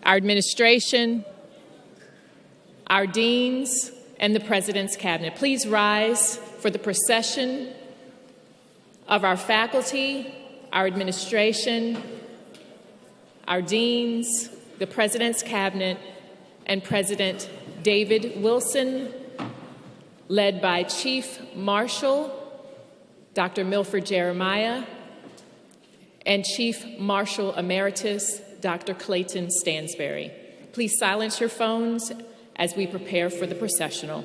our administration, our deans, and the President's Cabinet. Please rise for the procession of our faculty, our administration, our deans, the President's Cabinet, and President David Wilson, led by Chief Marshal Dr. Milford Jeremiah and Chief Marshal Emeritus Dr. Clayton Stansberry. Please silence your phones as we prepare for the processional.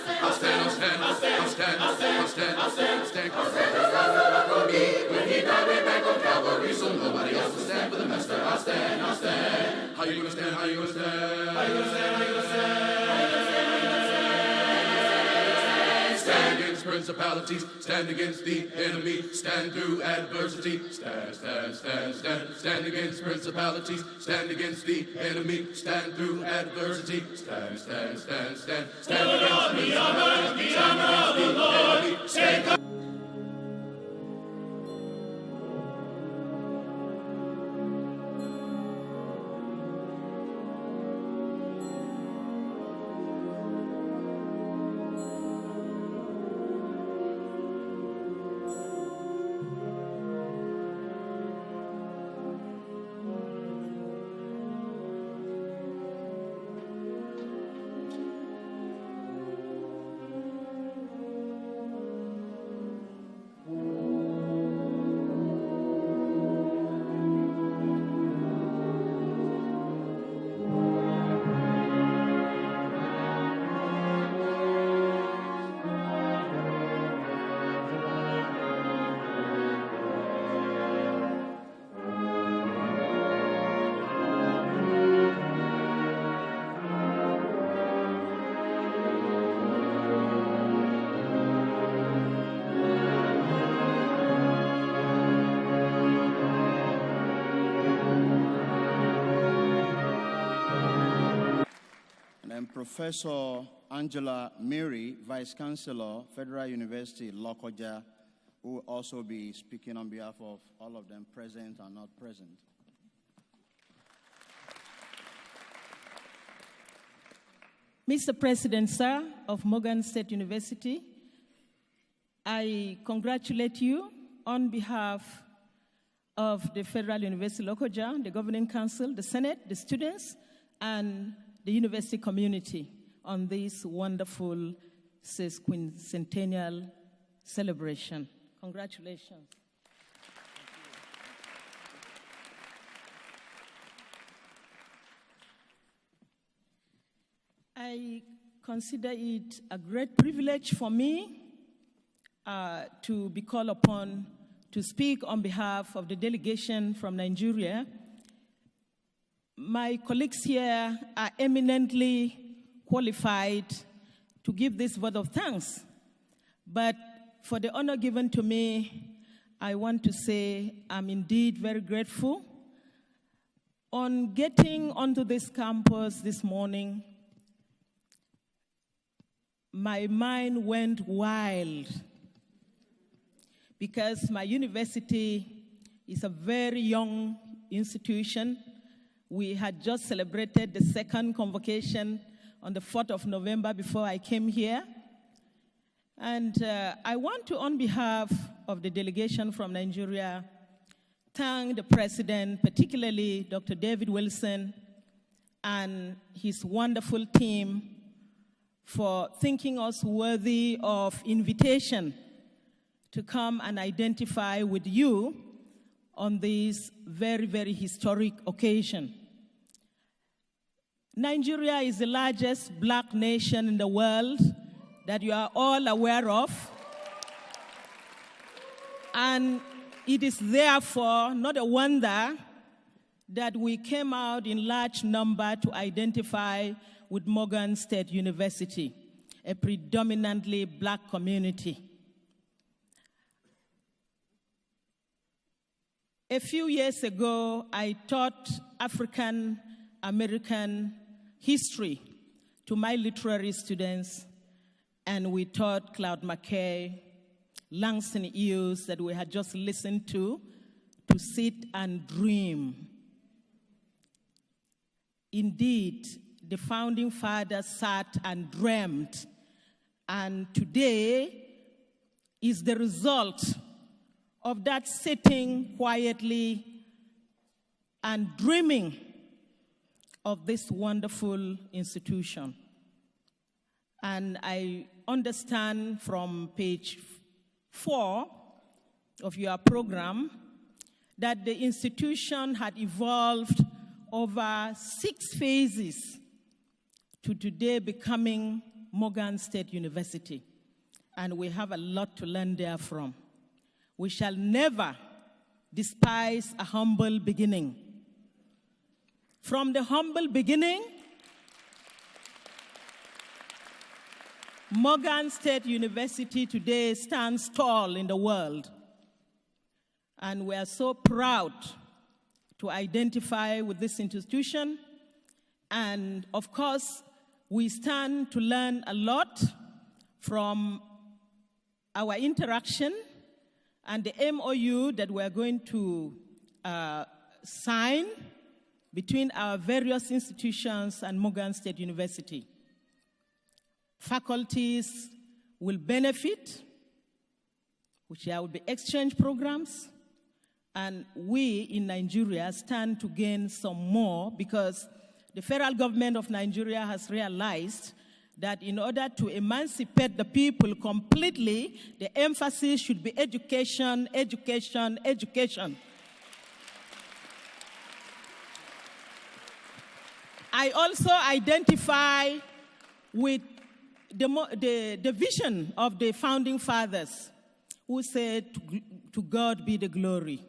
I'll stand, I'll stand, I'll stand, I'll stand, I'll stand, I'll stand, I'll stand, I'll stand. I'll stand, for me when he died way back on Calvary, so nobody else will stand for the Master. I'll stand, I'll stand. How you gonna stand? How you gonna stand? How you gonna stand? How you gonna stand? Stand against principalities, stand against the enemy, stand through adversity. Stand, stand, stand, stand. Stand against principalities, stand against the enemy, stand through adversity. Stand, stand, stand, stand. Stand against the enemy, stand against the enemy. Stand. Professor Angela Miri, Vice Chancellor, Federal University, Lokoja, who will also be speaking on behalf of all of them present and not present. Mr. President, sir, of Morgan State University, I congratulate you on behalf of the Federal University Lokoja, the Governing Council, the Senate, the students, and the university community on this wonderful sesquicentennial celebration. Congratulations. I consider it a great privilege for me to be called upon to speak on behalf of the delegation from Nigeria. My colleagues here are eminently qualified to give this vote of thanks. But for the honor given to me, I want to say I'm indeed very grateful. On getting onto this campus this morning, my mind went wild because my university is a very young institution. We had just celebrated the second convocation on the 4th of November before I came here. And I want to, on behalf of the delegation from Nigeria, thank the President, particularly Dr. David Wilson and his wonderful team for thinking us worthy of invitation to come and identify with you on this very, very historic occasion. Nigeria is the largest black nation in the world that you are all aware of. And it is therefore not a wonder that we came out in large number to identify with Morgan State University, a predominantly black community. A few years ago, I taught African American history to my literary students, and we taught Claude McKay, Langston Hughes that we had just listened to sit and dream. Indeed, the founding fathers sat and dreamt, and today is the result of that sitting quietly and dreaming of this wonderful institution. And I understand from page 4 of your program that the institution had evolved over 6 phases to today becoming Morgan State University. And we have a lot to learn there from. We shall never despise a humble beginning. From the humble beginning, Morgan State University today stands tall in the world. And we are so proud to identify with this institution. And of course, we stand to learn a lot from our interaction and the MOU that we're going to sign between our various institutions and Morgan State University. Faculties will benefit, which there will be exchange programs, and we in Nigeria stand to gain some more because the federal government of Nigeria has realized that in order to emancipate the people completely, the emphasis should be education, education, education. I also identify with the vision of the founding fathers who said, to God be the glory.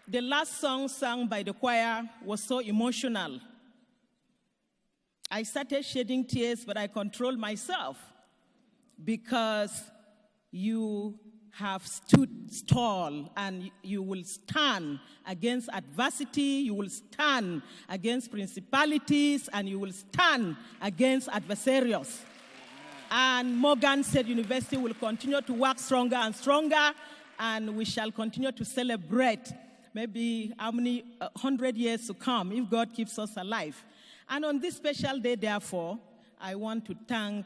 The last song sung by the choir was so emotional. I started shedding tears, but I controlled myself because you have stood tall and you will stand against adversity, you will stand against principalities, and you will stand against adversaries. And Morgan State University will continue to work stronger and stronger, and we shall continue to celebrate maybe how many 100 years to come if God keeps us alive. And on this special day, therefore, I want to thank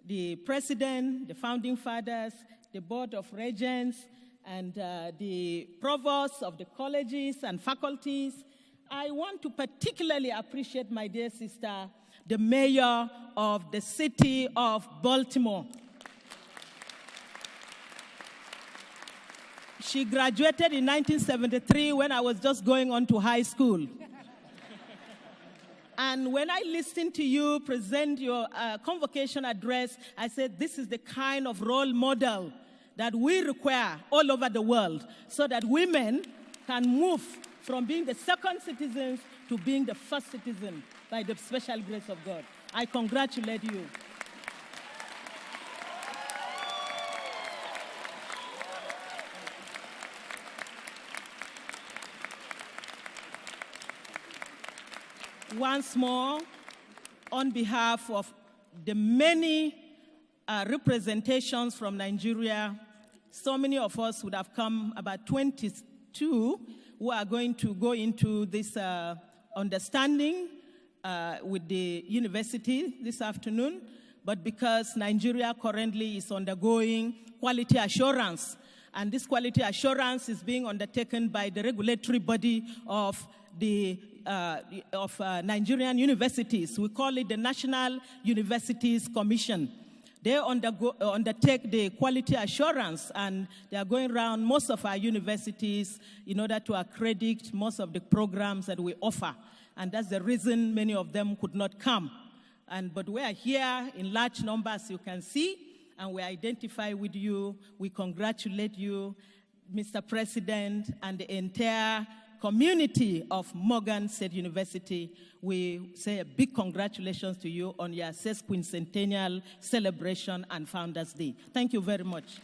the president, the founding fathers, the board of regents, and the provosts of the colleges and faculties. I want to particularly appreciate my dear sister, the mayor of the city of Baltimore. She graduated in 1973 when I was just going on to high school. And when I listened to you present your convocation address, I said, this is the kind of role model that we require all over the world so that women can move from being the second citizens to being the first citizen by the special grace of God. I congratulate you. Once more, on behalf of the many representations from Nigeria, so many of us would have come, about 22, who are going to go into this understanding with the university this afternoon. But because Nigeria currently is undergoing quality assurance, and this quality assurance is being undertaken by the regulatory body of the Nigerian universities. We call it the National Universities Commission. They undertake the quality assurance, and they are going around most of our universities in order to accredit most of the programs that we offer. And that's the reason many of them could not come. But we are here in large numbers, you can see, and we identify with you. We congratulate you, Mr. President, and the entire community of Morgan State University, we say a big congratulations to you on your sesquicentennial celebration and Founders Day. Thank you very much.